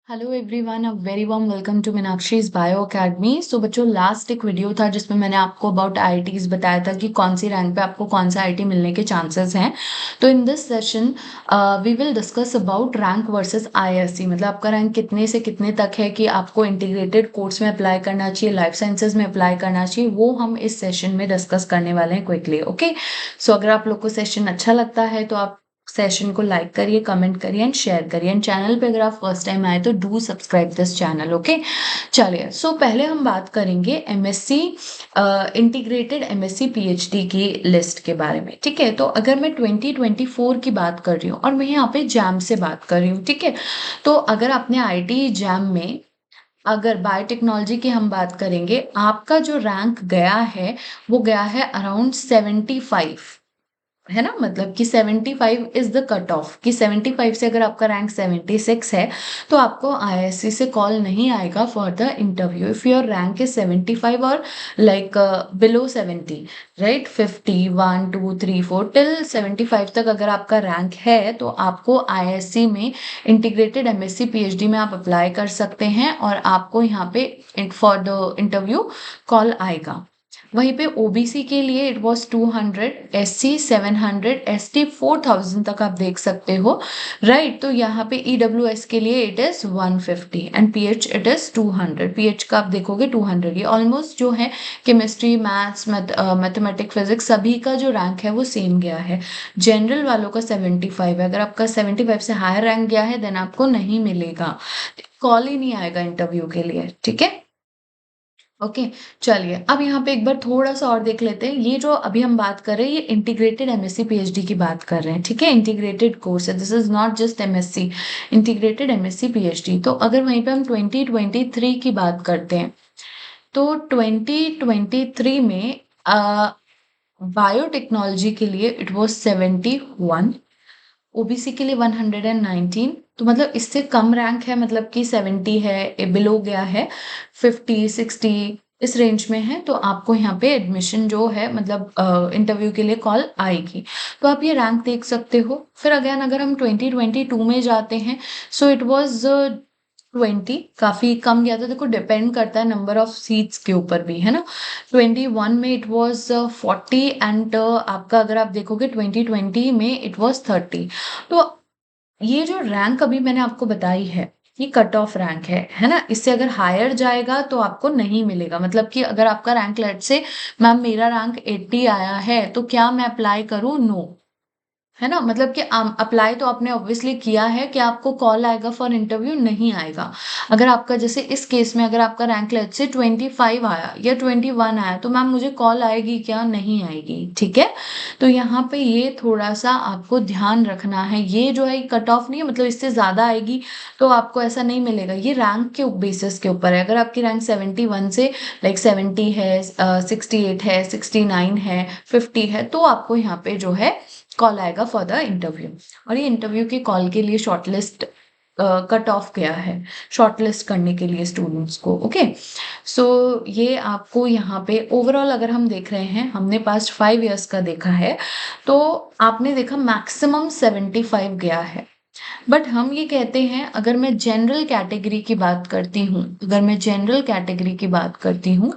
Hello everyone, a very warm welcome to Meenakshi's bio academy. So बच्चों, last एक video था जिसमें मैंने आपको अबाउट आईआईटीज बताया था कि कौन सी रैंक पे आपको कौन सा आईआईटी मिलने के चांसेस हैं। तो in this session we will discuss about rank versus IISc, मतलब आपका रैंक कितने से कितने तक है कि आपको इंटीग्रेटेड कोर्स में अप्लाई करना चाहिए, लाइफ साइंसेज में अप्लाई करना चाहिए, वो हम इस सेशन में डिस्कस करने वाले हैं क्विकली। ओके, सो अगर आप लोग को सेशन अच्छा लगता है तो आप सेशन को लाइक करिए, कमेंट करिए एंड शेयर करिए। एंड चैनल पे अगर आप फर्स्ट टाइम आए तो do subscribe this channel. Okay, चलिए। सो पहले हम बात करेंगे एमएससी इंटीग्रेटेड एमएससी पीएचडी की लिस्ट के बारे में। ठीक है, तो अगर मैं 2024 की बात कर रही हूँ और मैं यहाँ पे जैम से बात कर रही हूँ, ठीक है, तो अगर आपने आईटी जैम में अगर बायोटेक्नोलॉजी की हम बात करेंगे, आपका जो रैंक गया है वो गया है अराउंड 75, है ना। मतलब कि 75 इज द कट ऑफ, कि 75 से अगर आपका रैंक 76 है तो आपको आईआईएससी से कॉल नहीं आएगा for the interview if your rank is 75 और लाइक बिलो 70, राइट। 50, 1, 2, 3, 4 टिल 75 तक अगर आपका रैंक है तो आपको आईआईएससी में इंटीग्रेटेड एमएससी पीएचडी में आप अप्लाई कर सकते हैं और आपको यहाँ पे फॉर द इंटरव्यू कॉल आएगा। वहीं पे ओबीसी के लिए इट वाज 200, एससी 700, एसटी 4000 तक आप देख सकते हो, राइट। तो यहाँ पे ईडब्ल्यूएस के लिए it is 150 and pH it is 200। PH का आप देखोगे 200। ये ऑलमोस्ट जो है केमिस्ट्री, मैथ्स, मैथमेटिक्स, फिजिक्स सभी का जो रैंक है वो सेम गया है। जनरल वालों का 75 है। अगर आपका 75 से हायर रैंक गया है देन आपको नहीं मिलेगा, कॉल ही नहीं आएगा इंटरव्यू के लिए। ठीक है, ओके। चलिए, अब यहाँ पे एक बार थोड़ा सा और देख लेते हैं। ये जो अभी हम बात कर रहे हैं ये इंटीग्रेटेड एमएससी पीएचडी की बात कर रहे हैं, ठीक है। इंटीग्रेटेड कोर्स है, this is not just MSc, integrated MSc PhD. तो अगर वहीं पे हम 2023 की बात करते हैं तो 2023 में बायोटेक्नोलॉजी के लिए इट वाज 71, ओबीसी के लिए 119। तो मतलब इससे कम रैंक है, मतलब कि 70 है, बिलो गया है, 50, 60 इस रेंज में है, तो आपको यहाँ पे एडमिशन जो है मतलब इंटरव्यू के लिए कॉल आएगी। तो आप ये रैंक देख सकते हो। फिर अगेन अगर हम 2022 में जाते हैं, सो इट वाज 20, काफी कम गया था। देखो डिपेंड करता है नंबर ऑफ सीट्स के ऊपर भी, है ना। 21 में इट वाज 40 एंड आपका अगर आप देखोगे 2020 में इट वाज 30। तो ये जो रैंक अभी मैंने आपको बताई है ये कट ऑफ रैंक है ना। इससे अगर हायर जाएगा तो आपको नहीं मिलेगा। मतलब कि अगर आपका रैंक लेट से मैम मेरा रैंक 80 आया है तो क्या मैं अप्लाई करूं? नो, है ना। मतलब कि अप्लाई तो आपने ऑब्वियसली किया है, कि आपको कॉल आएगा फॉर इंटरव्यू? नहीं आएगा। अगर आपका जैसे इस केस में अगर आपका रैंक लेट से 25 आया या 21 आया तो मैम मुझे कॉल आएगी क्या? नहीं आएगी, ठीक है। तो यहाँ पे ये थोड़ा सा आपको ध्यान रखना है। ये जो है कट ऑफ नहीं है, मतलब इससे ज्यादा आएगी तो आपको ऐसा नहीं मिलेगा। ये रैंक के बेसिस के ऊपर है। अगर आपकी रैंक 71 से लाइक 70 है, 68 है, 69 है, 50 है, तो आपको यहाँ पे जो है कॉल आएगा फॉर द इंटरव्यू। और ये इंटरव्यू के कॉल के लिए शॉर्टलिस्ट कट ऑफ गया है, शॉर्टलिस्ट करने के लिए स्टूडेंट्स को। ओके, सो ये आपको यहाँ पे ओवरऑल अगर हम देख रहे हैं, हमने पास्ट 5 इयर्स का देखा है, तो आपने देखा मैक्सिमम 75 गया है। बट हम ये कहते हैं, अगर मैं जनरल कैटेगरी की बात करती हूँ, अगर मैं जनरल कैटेगरी की बात करती हूँ,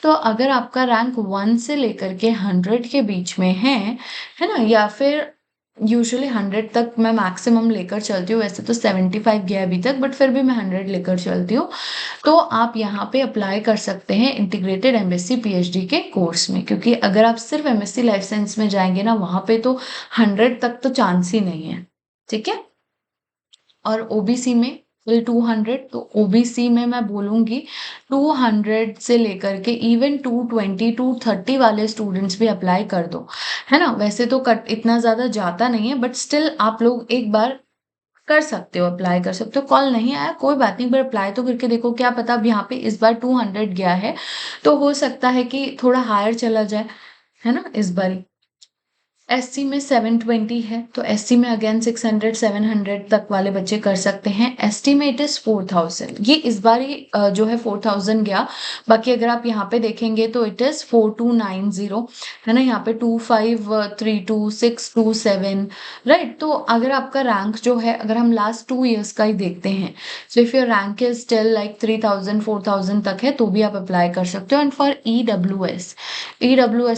तो अगर आपका रैंक 1 से लेकर के 100 के बीच में है ना, या फिर यूजुअली 100 तक मैं मैक्सिमम लेकर चलती हूँ। वैसे तो 75 गया अभी तक, बट फिर भी मैं 100 लेकर चलती हूँ। तो आप यहाँ पे अप्लाई कर सकते हैं इंटीग्रेटेड एमएससी पीएचडी के कोर्स में, क्योंकि अगर आप सिर्फ एमएससी लाइफ साइंस में जाएंगे ना, वहां पे तो 100 तक तो चांस ही नहीं है, ठीक है। और ओबीसी में फिर 200, तो ओबीसी में मैं बोलूंगी 200 से लेकर के इवन 220, 230 वाले स्टूडेंट्स भी अप्लाई कर दो, है ना। वैसे तो कट इतना ज्यादा जाता नहीं है, बट स्टिल आप लोग एक बार कर सकते हो, अप्लाई कर सकते हो। कॉल नहीं आया कोई बात नहीं, पर अप्लाई तो करके देखो। क्या पता अब यहाँ पे इस बार 200 गया है तो हो सकता है कि थोड़ा हायर चला जाए, है ना, इस बार। एससी में 720 है, तो एससी में अगेन 600 700 तक वाले बच्चे कर सकते हैं। एसटी में इट इज 4000, ये इस बार ही जो है 4000 गया। बाकी अगर आप यहाँ पे देखेंगे तो इट इज 4290 है ना, यहाँ पे 2532 627, राइट। तो अगर आपका रैंक जो है, अगर हम लास्ट 2 years का ही देखते हैं, so if your rank is still like 3000 4000 तक है तो भी आप अप्लाई कर सकते हो। एंड फॉर ईडब्ल्यूएस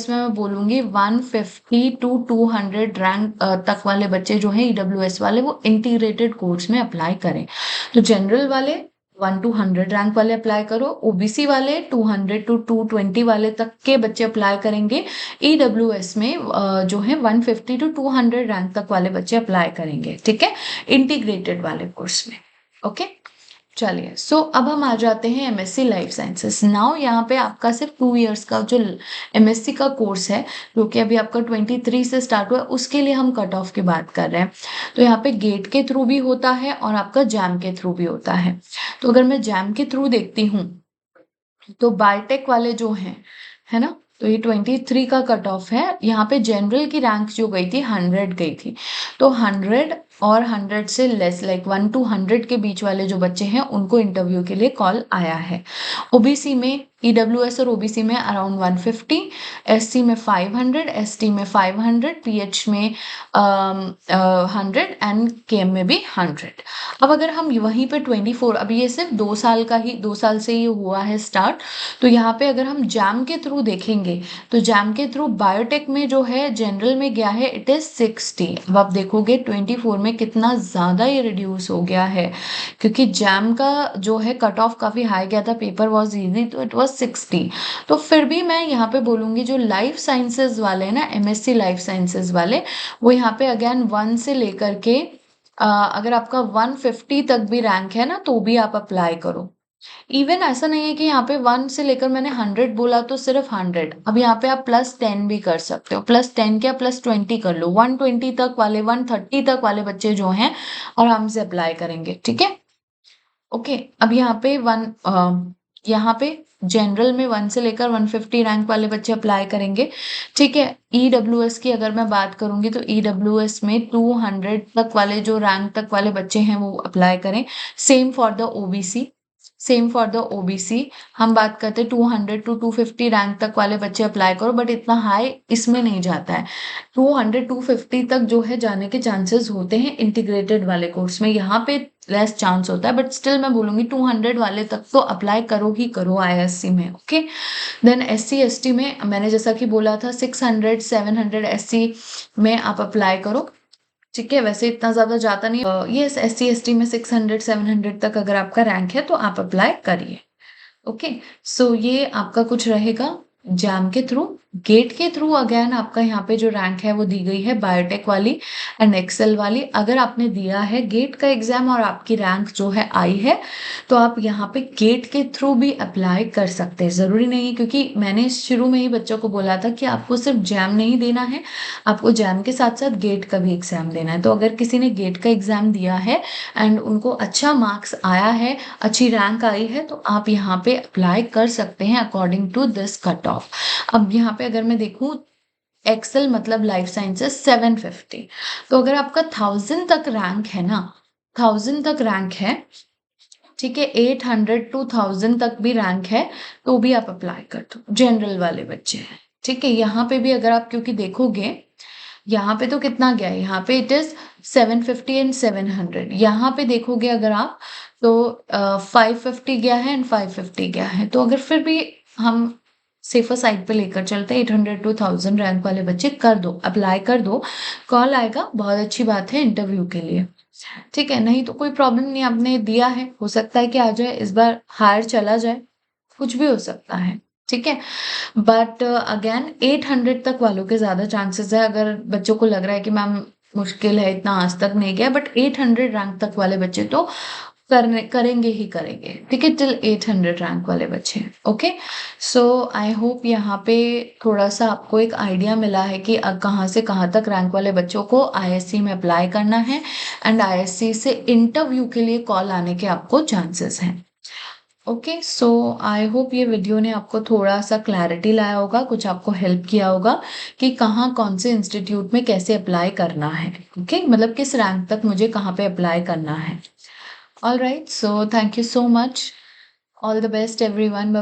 में मैं बोलूंगी 150 टू 200 रैंक तक वाले बच्चे जो हैं ईडब्ल्यूएस वाले, वो इंटीग्रेटेड कोर्स में अप्लाई करें। तो जनरल वाले 1 to 100 रैंक वाले अप्लाई करो, ओबीसी वाले 200 टू 220 वाले तक के बच्चे अप्लाई करेंगे। ईडब्ल्यूएस में जो है 150 टू 200 रैंक तक वाले बच्चे अप्लाई करेंगे, ठीक है, इंटीग्रेटेड वाले कोर्स में। ओके, चलिए। सो अब हम आ जाते हैं एमएससी लाइफ साइंसेस। नाउ यहाँ पे आपका सिर्फ 2 years का जो एमएससी का कोर्स है, जो कि अभी आपका 23 से स्टार्ट हुआ है, उसके लिए हम कट ऑफ की बात कर रहे हैं। तो यहाँ पे गेट के थ्रू भी होता है और आपका जैम के थ्रू भी होता है। तो अगर मैं जैम के थ्रू देखती हूँ तो बायोटेक वाले जो हैं, है ना, तो ये 23 का कट ऑफ है। यहाँ पे जनरल की रैंक जो गई थी 100 गई थी, तो 100 और 100 से लेस, लाइक 1 to 100 के बीच वाले जो बच्चे हैं उनको इंटरव्यू के लिए कॉल आया है। ओबीसी में, ईडब्ल्यूएस और ओबीसी में अराउंड 150, एससी में 500, एसटी में 500, पीएच में 100 एंड केएम में भी 100। अब अगर हम वहीं पे 24, अभी ये सिर्फ 2 साल का ही, 2 साल से ही हुआ है स्टार्ट, तो यहाँ पे अगर हम जैम के थ्रू देखेंगे तो जैम के थ्रू बायोटेक में जो है जनरल में गया है इट इज 60। अब आप देखोगे 24 में कितना ज़्यादा ये रिड्यूस हो गया है, क्योंकि जैम का जो है कट ऑफ काफ़ी हाई गया था, पेपर वॉज ईजी, तो इट वॉज 60। तो फिर भी मैं यहाँ पे बोलूँगी जो लाइफ साइंसेज वाले हैं ना, एमएससी लाइफ साइंसेज वाले, वो यहाँ पे अगेन 1 से लेकर के अगर आपका 150 तक भी रैंक है ना तो भी आप अप्लाई करो। इवन ऐसा नहीं है कि यहाँ पे 1 से लेकर, मैंने 100 बोला तो सिर्फ 100, अब यहाँ पे आप +10 भी कर सकते हो, +10 क्या +20 कर लो, 120 तक वाले, 130 तक वाले बच्चे जो हैं आराम से अप्लाई करेंगे, ठीक है। ओके, अब यहाँ पे जनरल में 1 से लेकर 150 रैंक वाले बच्चे अप्लाई करेंगे, ठीक है। ईडब्ल्यूएस की अगर मैं बात करूंगी तो ईडब्ल्यूएस में 200 तक वाले जो रैंक तक वाले बच्चे हैं वो अप्लाई करें। Same for the OBC, same for the OBC, हम बात करते हैं 200 टू 250 रैंक तक वाले बच्चे अप्लाई करो, बट इतना हाई इसमें नहीं जाता है। 200 250 तक जो है जाने के चांसेस होते हैं इंटीग्रेटेड वाले कोर्स में, यहाँ पे लेस चांस होता है, बट स्टिल मैं बोलूंगी 200 वाले तक तो अप्लाई करो ही करो आईएससी में। ओके, देन एससी एसटी में मैंने जैसा कि बोला था 600 700 एससी में आप अप्लाई करो, ठीक है। वैसे इतना ज्यादा जाता नहीं, ये एससी एसटी में 600 700 तक अगर आपका रैंक है तो आप अप्लाई करिए। ओके, सो ये आपका कुछ रहेगा जैम के थ्रू। गेट के थ्रू अगेन आपका यहाँ पे जो रैंक है वो दी गई है बायोटेक वाली एंड एक्सेल वाली। अगर आपने दिया है गेट का एग्जाम और आपकी रैंक जो है आई है तो आप यहाँ पे गेट के थ्रू भी अप्लाई कर सकते हैं, ज़रूरी नहीं है, क्योंकि मैंने शुरू में ही बच्चों को बोला था कि आपको सिर्फ जैम नहीं देना है, आपको जैम के साथ साथ गेट का भी एग्जाम देना है। तो अगर किसी ने गेट का एग्जाम दिया है एंड उनको अच्छा मार्क्स आया है, अच्छी रैंक आई है, तो आप यहाँ पे अप्लाई कर सकते हैं according to this cut off. अब यहाँ पे अगर मैं देखूँ एक्सेल मतलब लाइफ साइंसेस 750, तो अगर आपका 1000 तक रैंक है ना, 1000 तक रैंक है, ठीक है, 800 टू 1000 तक भी रैंक है तो भी आप अप्लाई कर दो, जनरल वाले बच्चे हैं, ठीक है। यहाँ पे भी अगर आप क्योंकि देखोगे यहाँ पे तो कितना गया है, यहाँ पे इट इज 750 एंड 700, यहाँ पे देखोगे अगर आप तो 550 गया है एंड 550 गया है। तो अगर फिर भी हम सेफर साइड पे लेकर चलते हैं 800 टू 1000 रैंक वाले बच्चे कर दो, अप्लाई कर दो, कॉल आएगा, बहुत अच्छी बात है इंटरव्यू के लिए, ठीक है। नहीं तो कोई प्रॉब्लम नहीं, आपने दिया है, हो सकता है कि आ जाए, इस बार हायर चला जाए, कुछ भी हो सकता है, ठीक है। बट अगेन 800 तक वालों के ज़्यादा चांसेस है। अगर बच्चों को लग रहा है कि मैम मुश्किल है, इतना आज तक नहीं गया, बट 800 रैंक तक वाले बच्चे तो करेंगे ही करेंगे, ठीक है, टिल 800 रैंक वाले बच्चे। ओके, सो आई होप यहाँ पे थोड़ा सा आपको एक आइडिया मिला है कि कहाँ से कहाँ तक रैंक वाले बच्चों को आईएससी में अप्लाई करना है एंड आईएससी से इंटरव्यू के लिए कॉल आने के आपको चांसेस हैं। ओके, सो आई होप ये वीडियो ने आपको थोड़ा-सा क्लैरिटी लाया होगा, कुछ आपको हेल्प किया होगा कि कहाँ कौन से इंस्टीट्यूट में कैसे अप्लाई करना है, ओके? मतलब किस रैंक तक मुझे कहाँ पे अप्लाई करना है। Alright, so thank you so much. All the best everyone.